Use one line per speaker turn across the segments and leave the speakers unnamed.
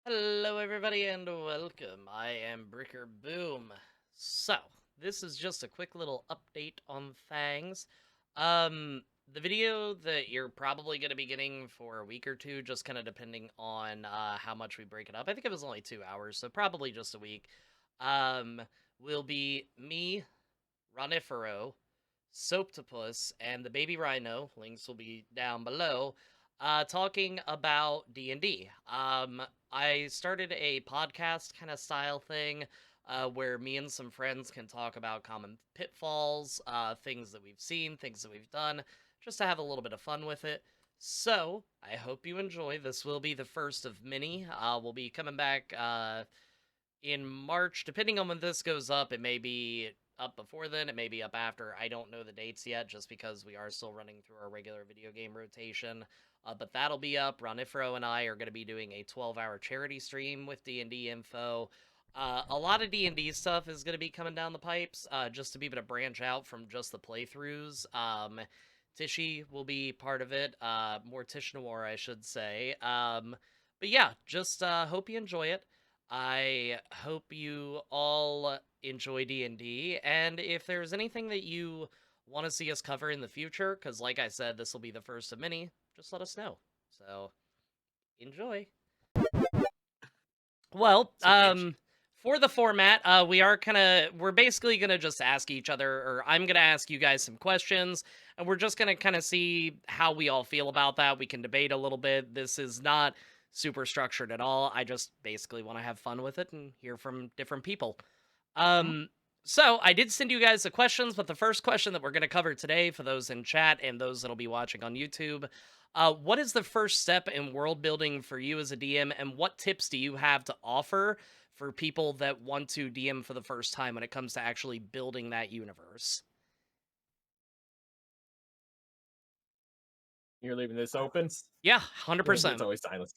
Hello, everybody, and welcome. I am Bricker Boom. So, this is just a quick little update on things. The video that you're probably going to be getting for a week or two, just kind of depending on how much we break it up. I think it was only 2 hours, so probably just a week. Um, will be me, Ronifero, Soaptopus, and the baby rhino. Links will be down below. Talking about D&D. I started a podcast kind of style thing where me and some friends can talk about common pitfalls, things that we've seen, things that we've done, just to have a little bit of fun with it. So, I hope you enjoy. This will be the first of many. We'll be coming back in March. Depending on when this goes up, it may be up before then, it may be up after. I don't know the dates yet, just because we are still running through our regular video game rotation. But that'll be up. Ronifero and I are going to be doing a 12-hour charity stream with D&D info. A lot of D&D stuff is going to be coming down the pipes, just to be able to branch out from just the playthroughs. Tishy will be part of it. More Tish Noir, I should say. But yeah, just hope you enjoy it. I hope you all enjoy D&D, and if there's anything that you want to see us cover in the future, because like I said, this will be the first of many, just let us know. So, enjoy. Well, for the format, we're basically gonna just ask each other, or I'm gonna ask you guys some questions, and we're just gonna kind of see how we all feel about that. We can debate a little bit. This is not super structured at all. I just basically want to have fun with it and hear from different people. So I did send you guys the questions, but the first question that we're going to cover today, for those in chat and those that'll be watching on YouTube, what is the first step in world building for you as a DM, and what tips do you have to offer for people that want to DM for the first time when it comes to actually building that universe?
You're leaving this open?
Yeah,
It's
100%.
always silent.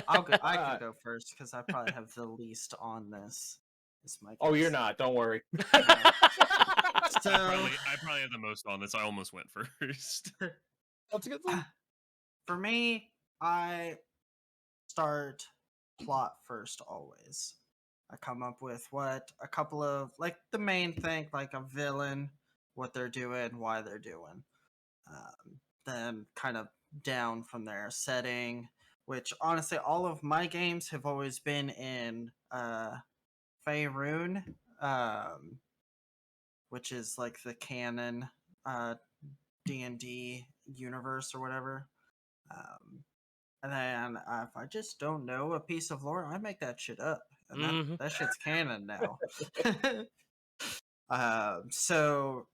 I can go first because I probably have the least on this. Is my
Oh,
guess.
you're not. Don't worry.
So
I probably have the most on this. I almost went first.
That's a good thing.
for me, I start plot first always. I come up with what a couple of like the main thing, like a villain, what they're doing, why they're doing. Then kind of down from there, setting. Which honestly, all of my games have always been in Faerun, which is like the canon D&D universe or whatever. And then if I just don't know a piece of lore, I make that shit up, and that shit's canon now. So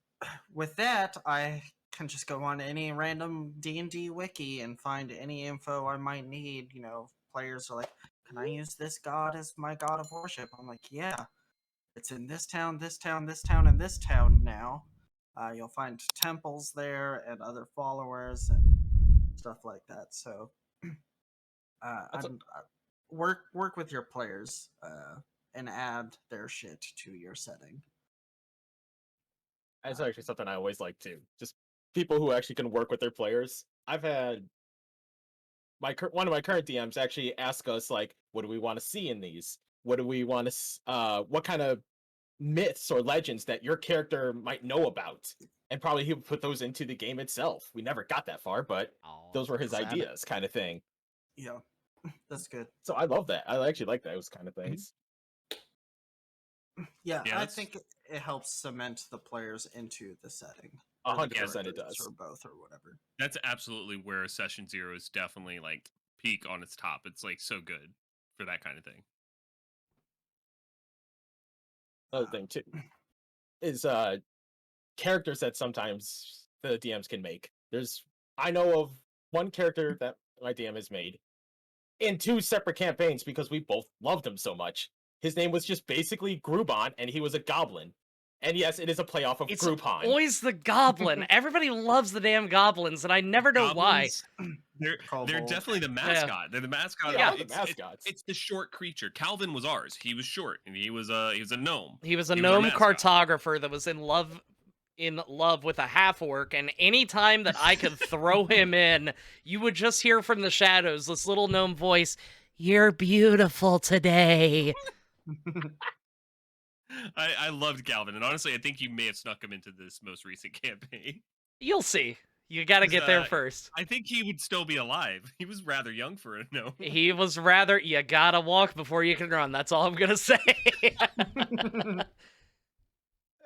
with that, I can just go on any random D&D wiki and find any info I might need. You know, players are like, "Can I use this god as my god of worship?" I'm like, "Yeah, it's in this town, this town, this town, and this town now." You'll find temples there and other followers and stuff like that. So, work with your players and add their shit to your setting.
That's actually something I always like too. Just people who actually can work with their players. I've had one of my current DMs actually ask us like, "What do we want to see in these? What do we want to? What kind of myths or legends that your character might know about?" And probably he would put those into the game itself. We never got that far, but those were his
sad.
ideas, kind of thing.
Yeah, that's good.
So I love that. I actually like those kind of things.
Yeah, I
that's-
think it helps cement the players into the setting.
100% it does.
Or both, or whatever.
That's absolutely where Session Zero is definitely like peak on its top. It's like so good for that kind of thing.
Other thing too is characters that sometimes the DMs can make. I know of one character that my DM has made in 2 separate campaigns because we both loved him so much. His name was just basically Gruban, and he was a goblin. And yes, it is a playoff of
It's
Groupon.
always the goblin. Everybody loves the damn goblins, and I never know
Goblins,
why.
They're
Kobold.
definitely the mascot. They're the mascot.
Yeah,
of,
the mascots.
It's the short creature. Calvin was ours. He was short, and he was a gnome.
He was a
He was our
gnome
mascot.
cartographer that was in love with a half-orc, and any time that I could throw him in, you would just hear from the shadows this little gnome voice, "You're beautiful today."
I loved Galvin, and honestly, I think you may have snuck him into this most recent campaign.
You'll see. You got to
'Cause,
get there first.
I think he would still be alive. He was rather young for a gnome.
He was rather, you gotta walk before you can run. That's all I'm gonna say.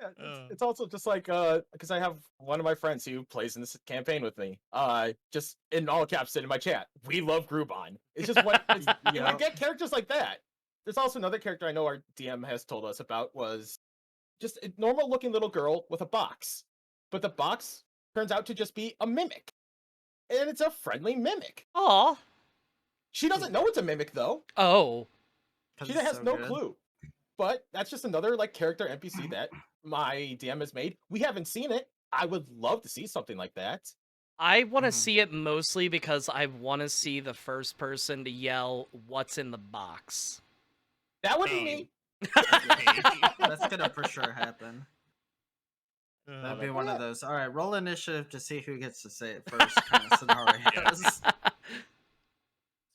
Yeah, it's also just like because I have one of my friends who plays in this campaign with me. Just in all caps said in my chat, we love Groupon. It's just what you get characters like that. There's also another character I know our DM has told us about was just a normal looking little girl with a box, but the box turns out to just be a mimic, and it's a friendly mimic.
Aw.
She doesn't know it's a mimic though.
Oh.
She has no clue. But that's just another like character NPC that my DM has made. We haven't seen it. I would love to see something like that.
I want to see it mostly because I want to see the first person to yell, "What's in the box?"
That would be me.
That's gonna for sure happen. That'd be one of those. All right, roll initiative to see who gets to say it first kind of scenarios.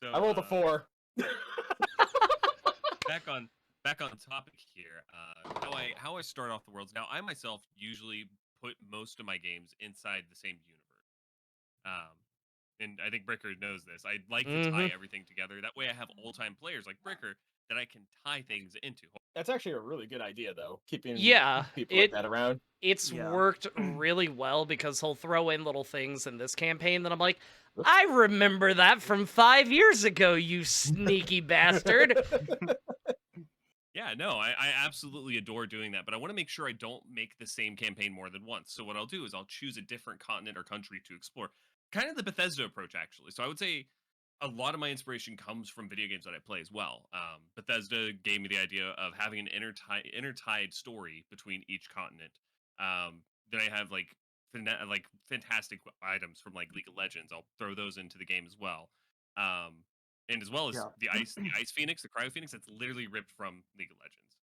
So,
I rolled a 4.
back on topic here. How I start off the worlds. Now, I myself usually put most of my games inside the same universe. And I think Bricker knows this. I like to tie everything together. That way, I have old-time players like Bricker that I can tie things into.
That's actually a really good idea, though. Keeping people like that around.
It's worked really well because he'll throw in little things in this campaign that I'm like, I remember that from 5 years ago, you sneaky bastard.
Yeah, no, I absolutely adore doing that, but I want to make sure I don't make the same campaign more than once. So what I'll do is I'll choose a different continent or country to explore. Kind of the Bethesda approach, actually. So I would say a lot of my inspiration comes from video games that I play as well. Bethesda gave me the idea of having an intertied story between each continent. Then I have like fantastic items from like League of Legends. I'll throw those into the game as well. And as well as the ice phoenix, the cryo phoenix, that's literally ripped from League of Legends.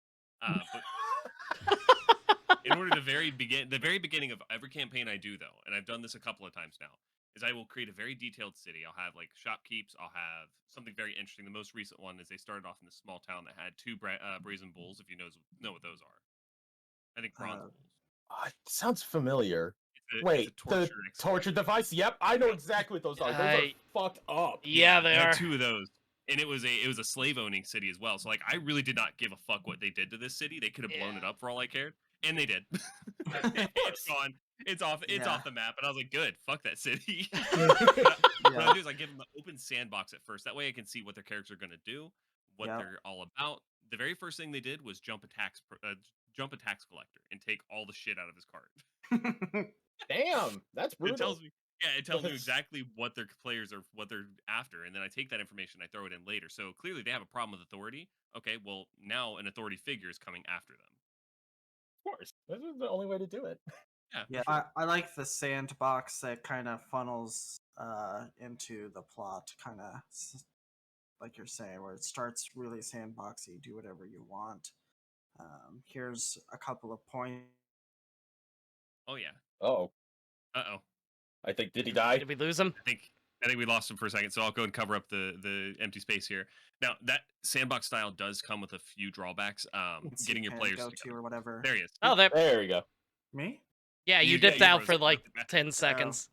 But in order to the very beginning of every campaign I do, though, and I've done this a couple of times now, is I will create a very detailed city. I'll have like shopkeepers. I'll have something very interesting. The most recent one is they started off in this small town that had 2 brazen bulls. If you know what those are, I think bronze bulls.
Sounds familiar.
Wait,
the torture device? Yep, I know exactly what those are. Those are fucked up.
Yeah, they are.
2 of those, and it was a slave owning city as well. So like, I really did not give a fuck what they did to this city. They could have blown it up for all I cared, and they did. It's gone. It's off. It's off the map. And I was like, good. Fuck that city. What I do is I give them the open sandbox at first. That way I can see what their characters are going to do, what they're all about. The very first thing they did was jump a tax collector and take all the shit out of his cart.
Damn, that's brutal.
It tells me exactly what their players are, what they're after, and then I take that information, I throw it in later. So clearly they have a problem with authority. Okay, well now an authority figure is coming after them.
Of course, this is the only way to do it.
Yeah, sure. I like the sandbox that kind of funnels into the plot, kind of like you're saying, where it starts really sandboxy, do whatever you want. Here's a couple of points.
Oh yeah.
Oh.
Uh-oh.
I think, did he die?
Did we lose him?
I think we lost him for a second, so I'll go and cover up the empty space here. Now, that sandbox style does come with a few drawbacks. Getting your players
to or whatever.
There he is.
Oh,
there we go.
Me?
Yeah, you dipped out for like 10 seconds.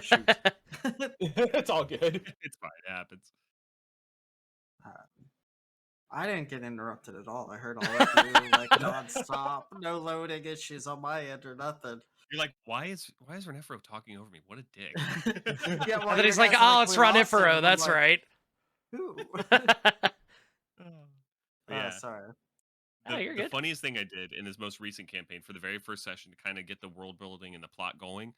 Shoot.
It's all good.
It's fine. It happens.
I didn't get interrupted at all. I heard all of you like nonstop, no loading issues on my end or nothing.
You're like, why is Renefro talking over me? What a dick.
Yeah,
and then he's like, oh, it's Renefro. That's like, right.
Who? Sorry.
The funniest thing I did in this most recent campaign for the very first session to kind of get the world building and the plot going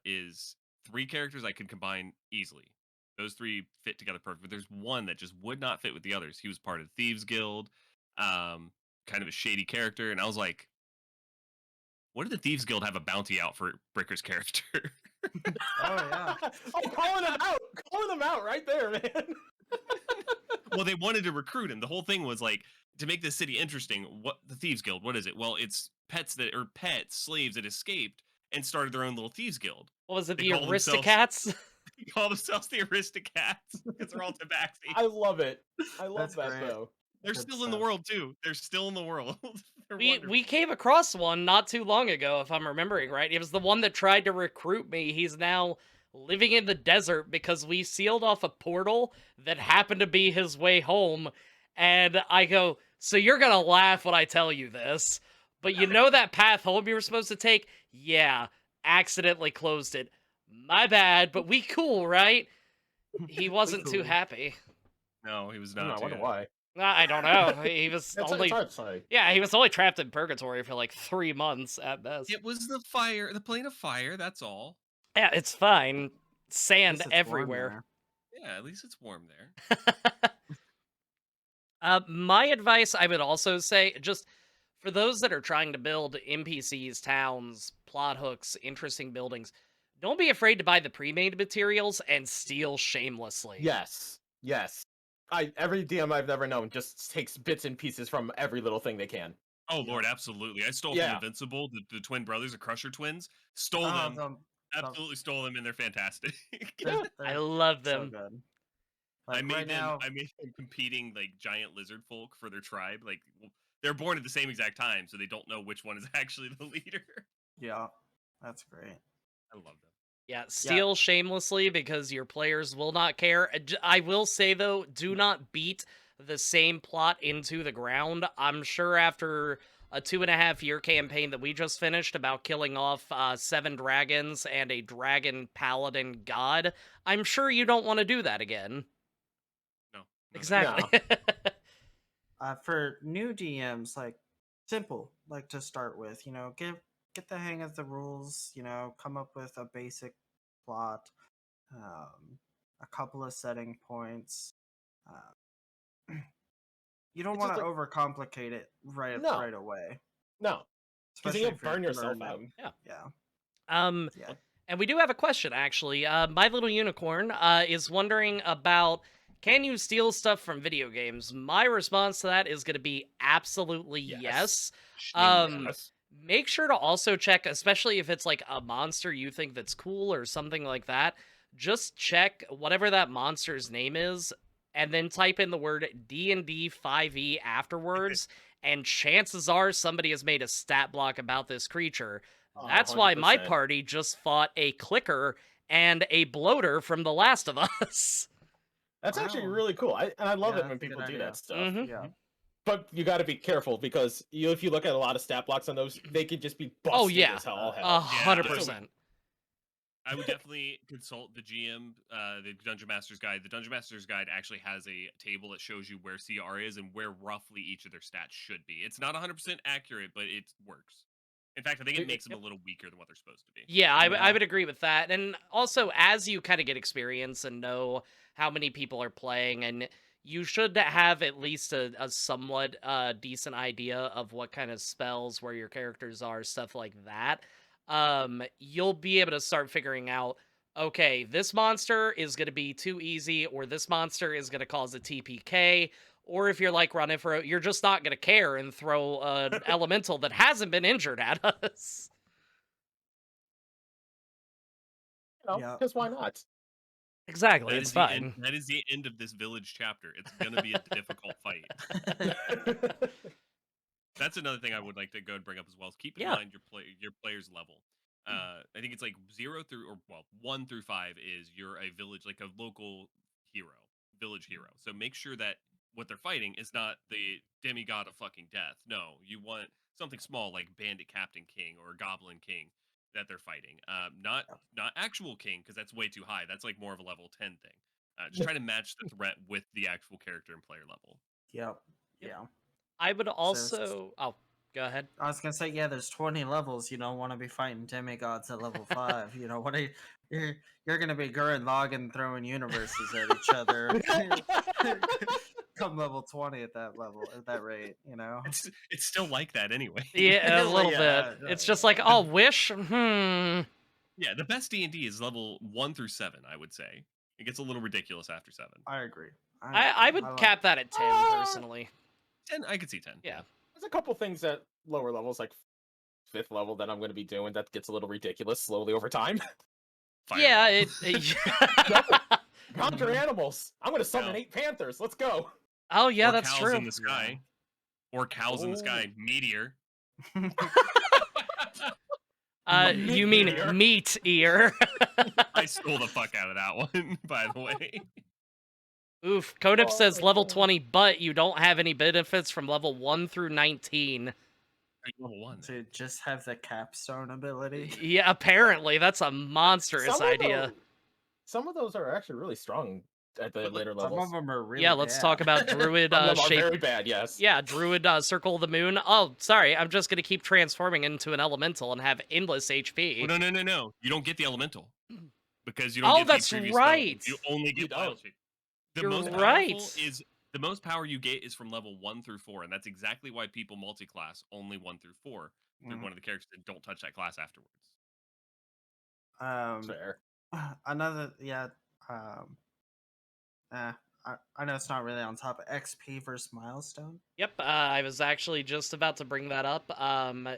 is 3 characters I could combine easily. Those 3 fit together perfect. But there's one that just would not fit with the others. He was part of the Thieves Guild, kind of a shady character, and I was like, what did the Thieves Guild have a bounty out for Bricker's character?
Oh yeah.
Oh, calling him out right there, man.
Well, they wanted to recruit him. The whole thing was like, to make this city interesting, what the Thieves Guild, what is it? Well, it's slaves that escaped and started their own little Thieves Guild.
What was it,
They
the
call themselves-
Aristocats?
call themselves the Aristocats because they're all tabaxi.
I love it. I love
That's
that
great.
though.
They're
Good
still in the
stuff.
world too. They're still in the world. They're
We
wonderful.
came across one not too long ago, if I'm remembering right. It was the one that tried to recruit me. He's now living in the desert because we sealed off a portal that happened to be his way home. And I go, so you're gonna laugh when I tell you this, but you know that path home you were supposed to take? Yeah, accidentally closed it. My bad, but we cool, right? He wasn't too
cool.
happy.
No, he was
I
not.
wonder
too
why.
I don't know. He was
It's
only
hard to say.
yeah, he was only trapped in purgatory for like 3 months at best.
It was the fire, the plane of fire. That's all.
Yeah, it's fine.
At
Sand
least it's warm
everywhere.
Yeah, at least it's warm there.
My advice, I would also say, just for those that are trying to build NPCs, towns, plot hooks, interesting buildings, don't be afraid to buy the pre-made materials and steal shamelessly.
Yes. Yes. Every DM I've ever known just takes bits and pieces from every little thing they can.
Oh Lord, absolutely. I stole
Yeah.
from Invincible, the twin brothers, the Crusher twins. Stole
Oh,
them. Absolutely stole them, and they're fantastic.
I love
so
them.
good.
I
Like
made
right
them.
now,
I made them competing like giant lizard folk for their tribe. Like they're born at the same exact time, so they don't know which one is actually the leader.
yeah, that's great.
I love them.
Yeah, steal shamelessly because your players will not care. I will say, though, do not beat the same plot into the ground. I'm sure after a 2.5-year campaign that we just finished about killing off 7 dragons and a dragon paladin god, I'm sure you don't want to do that again.
No,
Exactly.
For new DMs, like simple, like to start with, get the hang of the rules, come up with a basic plot, a couple of setting points. You don't
It's
want
just
to
like-
overcomplicate it right
No.
away.
No. Because
Especially
you'll
if you're
burn yourself out.
learning.
Yeah.
Yeah. Yeah.
And we do have a question, actually. My Little Unicorn is wondering about, can you steal stuff from video games? My response to that is going to be absolutely yes.
Yes.
Make sure to also check, especially if it's like a monster you think that's cool or something like that, just check whatever that monster's name is, and then type in the word D&D 5e afterwards, and chances are somebody has made a stat block about this creature. That's why my
100%.
party just fought a clicker and a bloater from The Last of Us.
That's actually
Wow.
really cool. I love
Yeah,
it when
that's a
people
good
do
idea.
that stuff.
Mhm.
Yeah.
But you got to be careful because if you look at a lot of stat blocks on those, they could just be busted
Oh, yeah.
as all hell.
100%.
I would definitely consult the GM, the Dungeon Master's Guide. The Dungeon Master's Guide actually has a table that shows you where CR is and where roughly each of their stats should be. It's not 100% accurate, but it works. In fact, I think it makes them a little weaker than what they're supposed to be.
Yeah, I
Yeah.
would agree with that. And also, as you kind of get experience and know how many people are playing, and you should have at least a somewhat decent idea of what kind of spells, where your characters are, stuff like that. You'll be able to start figuring out, okay, this monster is going to be too easy, or this monster is going to cause a TPK. Or if you're like Runifero, you're just not going to care and throw an elemental that hasn't been injured at us.
Yeah.
Because why not?
Exactly,
That
it's
is the
fine.
end. That is the end of this village chapter. It's gonna be a difficult fight. That's another thing I would like to go and bring up as well. Is keep in
Yeah.
mind your player's level. I think it's like 1 through 5 is you're a village, like a local hero, village hero. So make sure that what they're fighting is not the demigod of fucking death. No, you want something small like Bandit Captain King or Goblin King that they're fighting. Not actual king, because that's way too high. That's like more of a level 10 thing. Just try to match the threat with the actual character and player level.
Yep.
Yep.
Yeah.
I would also... Oh, go ahead.
I was gonna say, yeah, there's 20 levels. You don't want to be fighting demigods at level 5. What are you're gonna be Gurren Lagann throwing universes at each other. Come level 20 at that rate.
It's still like that anyway.
Yeah, a little
Yeah,
bit.
yeah,
It's just like, oh, wish?
Yeah, the best D&D is level 1 through 7, I would say. It gets a little ridiculous after 7.
I agree.
I would
like-
cap that at 10, personally.
10, I could see 10.
Yeah.
There's a couple things at lower levels, like 5th level, that I'm going to be doing that gets a little ridiculous slowly over time.
Yeah,
Double. Conjure animals. I'm gonna summon
Yeah.
8 panthers. Let's go.
Oh yeah,
or
that's
cows
true.
in the sky. Or cows in the sky. Meteor.
You mean
Meteor.
meat ear?
I stole the fuck out of that one, by the way.
Oof. Codip
Oh
says
my
level
God.
20, but you don't have any benefits from level 1 through 19.
Are you level 1 then?
To just have the capstone ability.
Yeah, apparently that's a monstrous idea.
Some of those are actually really strong at the later
Some
levels.
of them are really
Yeah, let's talk
bad.
about Druid
Some of them are
shape.
very bad, yes.
Yeah, Druid Circle of the Moon. Oh, sorry, I'm just gonna keep transforming into an elemental and have endless HP.
Well, no. You don't get the elemental. Because you don't
Oh,
get
that's
the previous
right.
spell. You only get wild
don't.
shape. The
You're
most
right.
powerful is the most power you get is from level 1 through 4, and that's exactly why people multi-class only 1 through 4 through one of the characters that don't touch that class afterwards.
Fair.
Another, yeah. I know it's not really on top of XP versus Milestone.
Yep, I was actually just about to bring that up.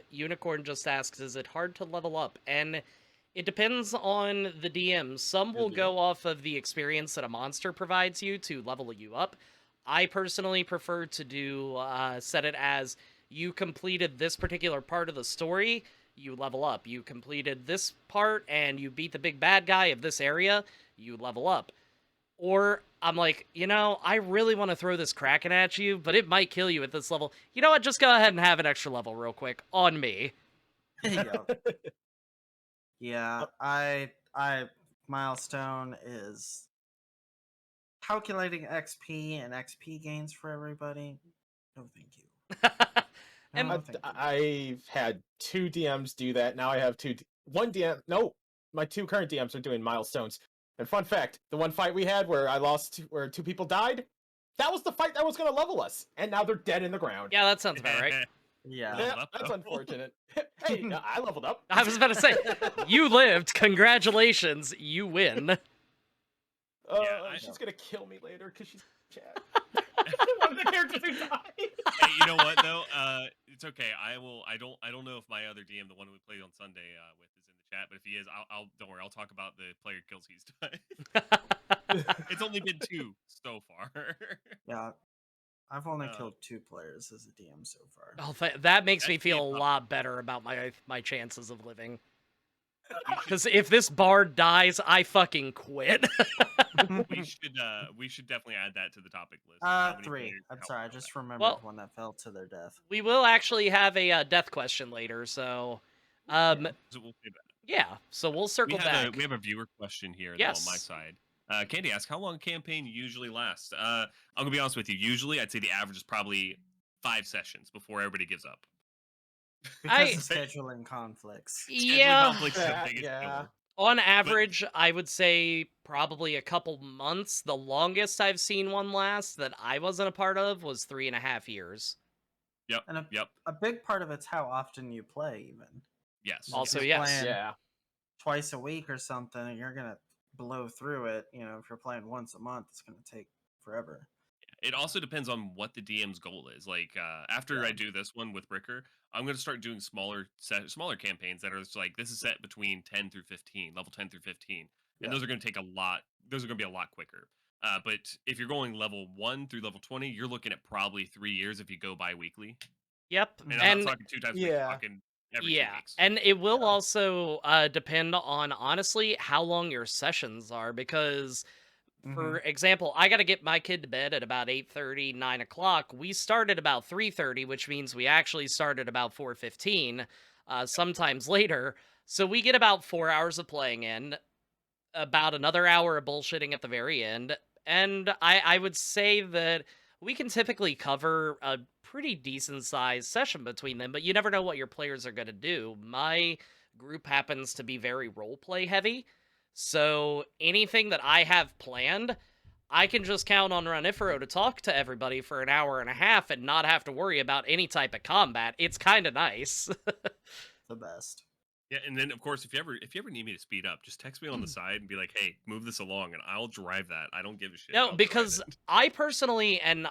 Unicorn just asks, is it hard to level up? And it depends on the DM. Some will go off of the experience that a monster provides you to level you up. I personally prefer to do set it as you completed this particular part of the story, you level up. You completed this part and you beat the big bad guy of this area, you level up. Or I'm like, you know, I really want to throw this Kraken at you, but it might kill you at this level. You know what? Just go ahead and have an extra level real quick on me.
Yeah, I Milestone is calculating XP and XP gains for everybody. No, thank you.
And
No, thank you.
I've had 2 DMs do that. Now I have 1 DM. No, my 2 current DMs are doing milestones. And fun fact, the one fight we had where I lost, where 2 people died, that was the fight that was going to level us. And now they're dead in the ground.
yeah, that sounds about right.
Yeah.
Yeah,
up,
that's
though.
unfortunate. Hey, I leveled up.
I was about to say, you lived. Congratulations, you win.
She's gonna kill me later because she's chat. One of the characters who died.
Hey, you know what though? It's okay. I don't know if my other DM, the one we played on Sunday with, is in the chat. But if he is, I'll don't worry. I'll talk about the player kills he's done. It's only been 2 so far.
Yeah. I've only killed 2 players as a DM so far.
Oh, that makes me
That's
feel a
tough.
lot better about my chances of living. Because if this bard dies, I fucking quit.
we should definitely add that to the topic list. How many
3.
players
I'm
help
sorry, I
out
just
that?
remembered
Well-
one that fell to their death.
We will actually have a death question later, so
So we'll say that.
yeah. So we'll circle back.
We have a viewer question here though, on my
Yes.
side. Candy asks, how long a campaign usually lasts? I'm gonna be honest with you. Usually, I'd say the average is probably 5 sessions before everybody gives up.
Because of scheduling conflicts.
Scheduling
Yeah.
conflicts is the biggest
Yeah.
killer.
On average, I would say probably a couple months. The longest I've seen one last that I wasn't a part of was 3.5 years.
Yep.
And
Yep.
a big part of it's how often you play, even.
Yes.
Also,
If
yes.
you're playing
Yeah.
twice a week or something, you're gonna blow through it. You know, if you're playing once a month, it's gonna take forever.
It also depends on what the DM's goal is. Like after
Yeah.
I do this one with Bricker, I'm going to start doing smaller campaigns that are just like this is set between 10 through 15, level 10 through 15, and those are going to take a lot. Those are going to be a lot quicker. But if you're going level 1 through level 20, you're looking at probably 3 years if you go bi-weekly.
Yep.
And I'm not talking 2 times a week, I'm talking every 2 weeks.
And it will also depend on, honestly, how long your sessions are, because for example, I got to get my kid to bed at about 8:30, 9 o'clock. We started about 3:30, which means we actually started about 4:15, sometimes later. So we get about 4 hours of playing in, about another hour of bullshitting at the very end. And I would say that we can typically cover a pretty decent-sized session between them, but you never know what your players are going to do. My group happens to be very roleplay heavy. So anything that I have planned, I can just count on Runifero to talk to everybody for an hour and a half and not have to worry about any type of combat. It's kind of nice.
The best.
Yeah, and then of course, if you ever need me to speed up, just text me on the side and be like, "Hey, move this along," and I'll drive that. I don't give a shit.
No,
I'll drive
because
it.
I personally, and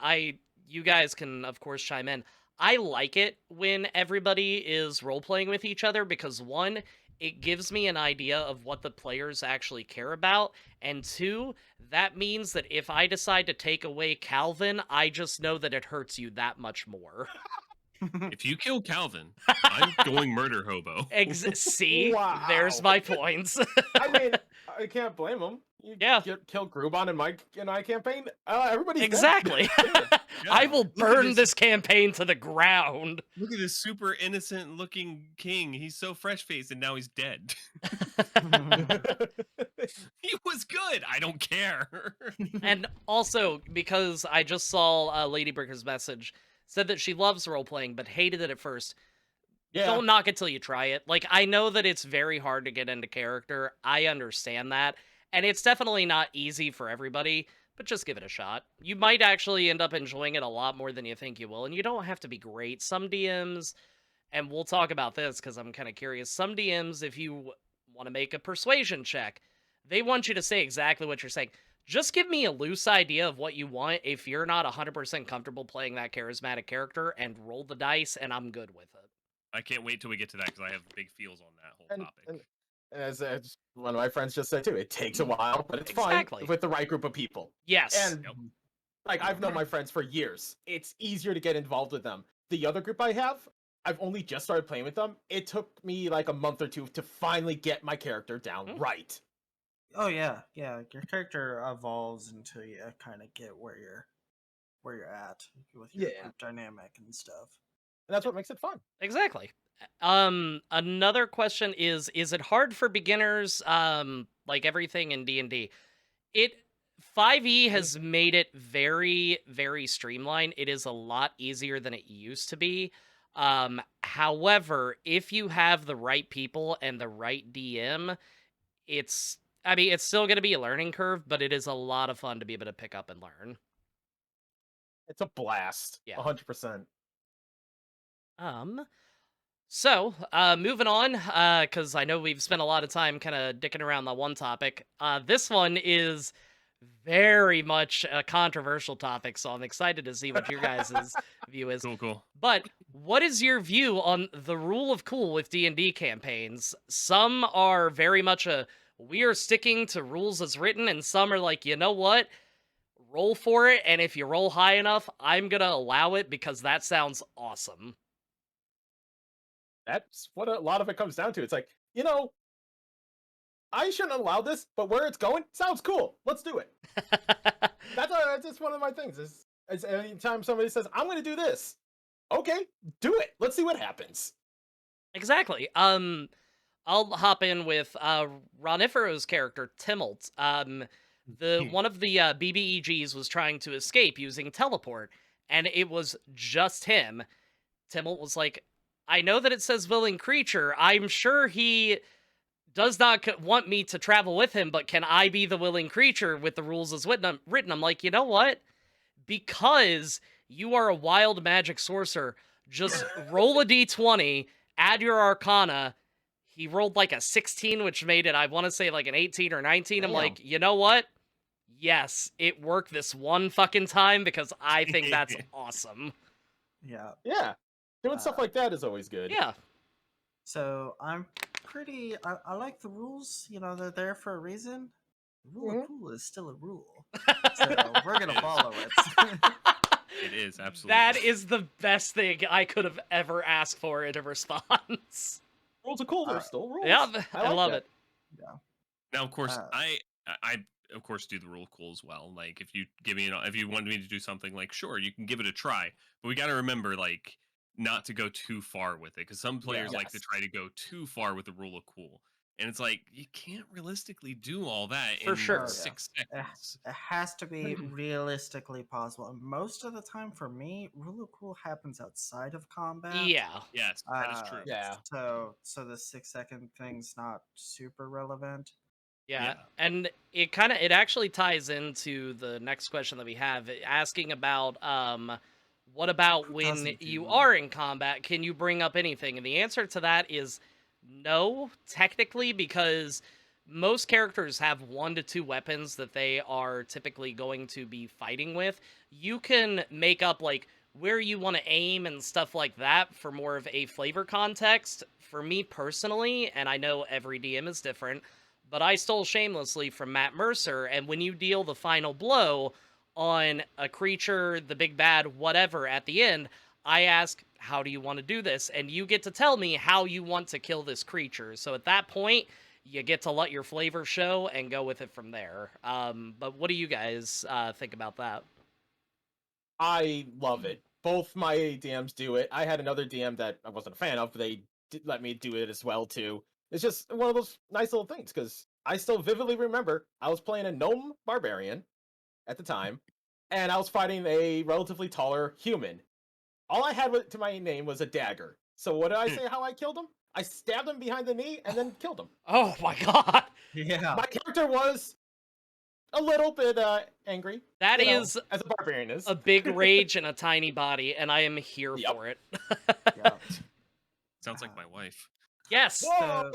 you guys can of course chime in, I like it when everybody is role-playing with each other, because one, it gives me an idea of what the players actually care about. And 2, that means that if I decide to take away Calvin, I just know that it hurts you that much more.
If you kill Calvin, I'm going murder hobo.
See? There's
Wow.
my points.
I mean, I can't blame him. You
Yeah.
kill Grubon in my campaign. Everybody's dead.
Exactly. I will
Look at
burn this campaign to the ground.
Look at this super innocent looking king. He's so fresh faced and now he's dead. He was good. I don't care.
And also, because I just saw Lady Bricker's message, said that she loves role-playing, but hated it at first.
Yeah.
Don't knock it till you try it. Like, I know that it's very hard to get into character. I understand that. And it's definitely not easy for everybody, but just give it a shot. You might actually end up enjoying it a lot more than you think you will, and you don't have to be great. Some DMs, and we'll talk about this because I'm kind of curious, some DMs, if you want to make a persuasion check, they want you to say exactly what you're saying. Just give me a loose idea of what you want if you're not 100% comfortable playing that charismatic character, and roll the dice, and I'm good with it.
I can't wait till we get to that because I have big feels on that whole topic.
And as one of my friends just said too, it takes a while, but it's
Exactly.
fine with the right group of people.
Yes.
And
Yep.
like, I've known my friends for years. It's easier to get involved with them. The other group I have, I've only just started playing with them. It took me like a month or 2 to finally get my character down right.
Oh yeah, yeah. Your character evolves until you kind of get where you're at with your
Yeah.
group dynamic and stuff.
And that's what makes it fun.
Exactly. Another question is it hard for beginners, like everything in D&D? 5e has made it very, very streamlined. It is a lot easier than it used to be. However, if you have the right people and the right DM, it's still going to be a learning curve, but it is a lot of fun to be able to pick up and learn.
It's a blast.
Yeah.
100%.
So, moving on, because I know we've spent a lot of time kind of dicking around that one topic. This one is very much a controversial topic, so I'm excited to see what your guys' view is.
Cool.
But what is your view on the rule of cool with D&D campaigns? Some are very much we are sticking to rules as written, and some are like, you know what? Roll for it, and if you roll high enough, I'm gonna allow it because that sounds awesome.
That's what a lot of it comes down to. It's like, I shouldn't allow this, but where it's going sounds cool. Let's do it. That's just one of my things. Is anytime somebody says, I'm going to do this, okay, do it. Let's see what happens.
Exactly. I'll hop in with Ronifero's character, Timmelt. One of the BBEGs was trying to escape using teleport, and it was just him. Timmelt was like, I know that it says willing creature. I'm sure he does not want me to travel with him, but can I be the willing creature with the rules as written? I'm like, you know what? Because you are a wild magic sorcerer, just roll a d20, add your arcana. He rolled like a 16, which made it, I want to say, like an 18 or 19. I'm like, you know what? Yes, it worked this one fucking time because I think that's awesome.
Yeah.
Yeah. Doing stuff like that is always good.
Yeah.
So I'm I like the rules. They're there for a reason. The rule of cool is still a rule. So we're going to follow it.
It is, absolutely.
That is the best thing I could have ever asked for in a response.
Rules are cool. They're still rules.
Yeah, I
like
love
that.
it.
Yeah.
Now, of course, I of course do the rule of cool as well. Like, if you if you wanted me to do something, like, sure, you can give it a try, but we got to remember, like, not to go too far with it, because some players like to try to go too far with the rule of cool, and it's like you can't realistically do all that
For
in
sure.
6 seconds.
It has to be realistically possible. And most of the time, for me, rule of cool happens outside of combat.
Yeah.
Yes, that is true.
Yeah.
So the 6-second thing's not super relevant.
Yeah, and it actually ties into the next question that we have, asking about what about when you are in combat? Can you bring up anything? And the answer to that is no, technically, because most characters have 1 to 2 weapons that they are typically going to be fighting with. You can make up like where you want to aim and stuff like that for more of a flavor context. For me personally, and I know every DM is different, but I stole shamelessly from Matt Mercer, and when you deal the final blow on a creature, the big bad, whatever, at the end, I ask, how do you want to do this? And you get to tell me how you want to kill this creature. So at that point, you get to let your flavor show and go with it from there. But what do you guys think about that?
I love it. Both my DMs do it. I had another DM that I wasn't a fan of, but they did let me do it as well too. It's just one of those nice little things because I still vividly remember I was playing a gnome barbarian at the time, and I was fighting a relatively taller human. All I had to my name was a dagger. So what did I say? How I killed him? I stabbed him behind the knee and then killed him.
Oh my god!
Yeah.
My character was a little bit angry.
That
you know,
is
as a barbarian is.
a big rage and a tiny body, and I am here
Yep.
for it.
Yeah.
Sounds like my wife.
Yes.
Whoa!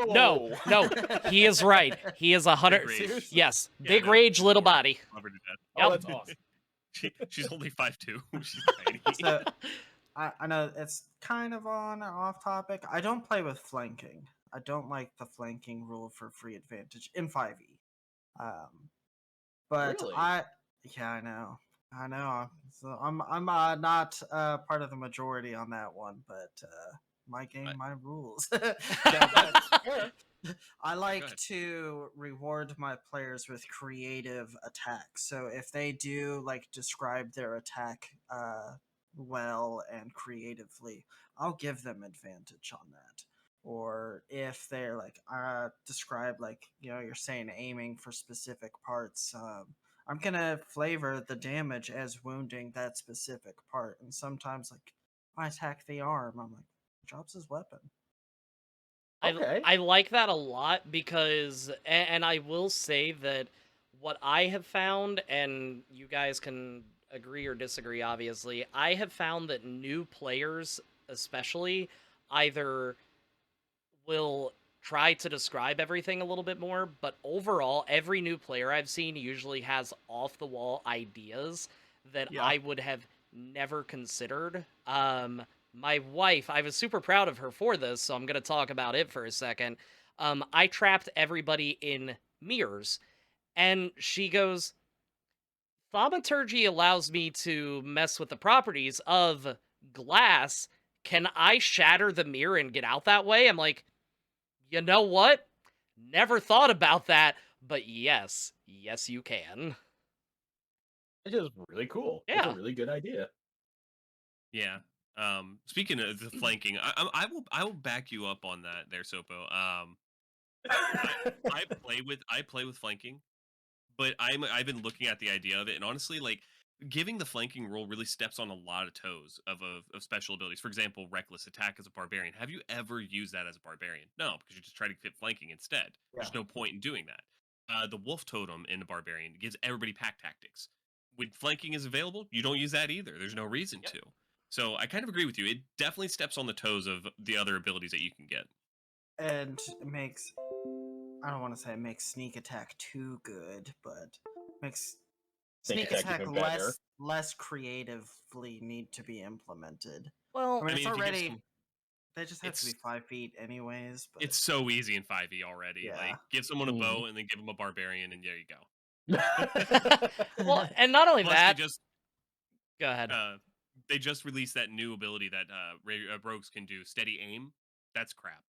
No, he is right. He is 100.
Big rage.
Yes,
Yeah,
big
no,
rage, little
yeah.
body.
Love her to death.
Oh,
Yep.
that's awesome.
She's only 5'2". She's tiny.
So I know it's kind of on off topic. I don't play with flanking. I don't like the flanking rule for free advantage in 5e. But
Really?
yeah, I know. So I'm not part of the majority on that one, but my game, my rules.
Yeah, that's fair.
I like
ahead.
to reward my players with creative attacks. So if they do like describe their attack well and creatively, I'll give them advantage on that. Or if they're like describe like you're saying aiming for specific parts, I'm gonna flavor the damage as wounding that specific part. And sometimes like if I attack the arm, I'm like drops his weapon.
Okay.
I like that a lot because, and I will say that what I have found, and you guys can agree or disagree, obviously, I have found that new players, especially, either will try to describe everything a little bit more, but overall, every new player I've seen usually has off the wall ideas that
Yeah.
I would have never considered. My wife, I was super proud of her for this, so I'm going to talk about it for a second. I trapped everybody in mirrors, and she goes, Thaumaturgy allows me to mess with the properties of glass. Can I shatter the mirror and get out that way? I'm like, you know what? Never thought about that, but yes, you can.
It's just really cool. It's
Yeah.
a really good idea.
Yeah. Speaking of the flanking, I will back you up on that there, Sopo. I play with flanking, but I've been looking at the idea of it, and honestly, like giving the flanking rule really steps on a lot of toes of special abilities. For example, reckless attack as a barbarian. Have you ever used that as a barbarian? No, because you just try to get flanking instead. There's no point in doing that. The wolf totem in the barbarian gives everybody pack tactics. When flanking is available, you don't use that either. There's no reason to. So I kind of agree with you. It definitely steps on the toes of the other abilities that you can get.
And it makes, I don't want to say it makes sneak attack too good, but makes
Sneak
sneak
attack
attack
even better.
less creatively need to be implemented.
Well,
I mean,
I
it's
mean, if you give
already
some-
they just have to be 5 feet anyways. But
It's so easy in 5e already.
Yeah.
Like, give someone a
Mhm.
bow and then give them a barbarian, and there you go.
well, and not only
Plus,
that, go ahead.
they just released that new ability that rogues can do, steady aim. That's crap.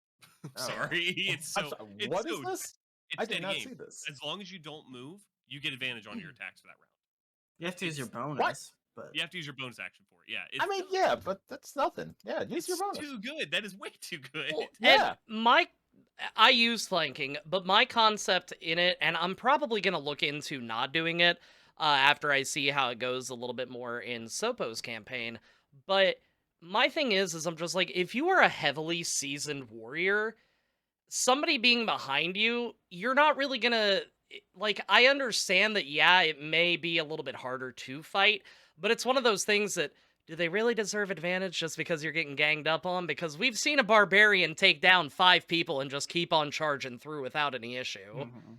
Oh, yeah.
Sorry, it's
I'm
so.
sorry,
It's
what is
so,
this?
It's
I did
steady
not
aim.
see this.
As long as you don't move, you get advantage on your attacks for that round.
You have to use your
It's-
bonus, but
You have to use your bonus action for it. Yeah,
I mean, yeah, but that's nothing. Yeah, use
it's
your bonus.
too good. That is way too good.
Well,
Yeah.
and I use flanking, but my concept in it, and I'm probably going to look into not doing it after I see how it goes a little bit more in Sopo's campaign, but my thing is I'm just like, if you are a heavily seasoned warrior, somebody being behind you, you're not really going to, like, I understand that, yeah, it may be a little bit harder to fight, but it's one of those things that, do they really deserve advantage just because you're getting ganged up on? Because we've seen a barbarian take down 5 people and just keep on charging through without any issue.
Mhm.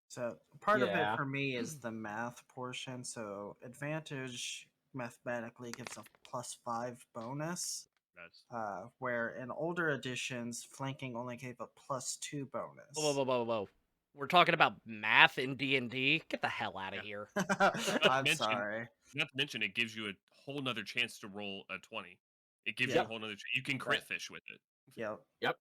So part of it
Yeah.
for me is the math portion. So advantage mathematically gives a +5 bonus.
That's
Where in older editions, flanking only gave a +2 bonus.
Whoa. We're talking about math in D&D? Get the hell out of here.
I'm
mention-
sorry.
not to mention it gives you a whole nother chance to roll a 20. It gives
Yeah.
you a whole nother. You can crit fish with it.
Yep.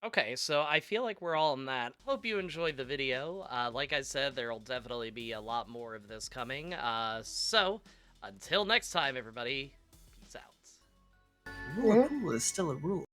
Okay, so I feel like we're all in that. Hope you enjoyed the video. Like I said, there'll definitely be a lot more of this coming. So, until next time, everybody, peace out.
Rule of cool is still a rule.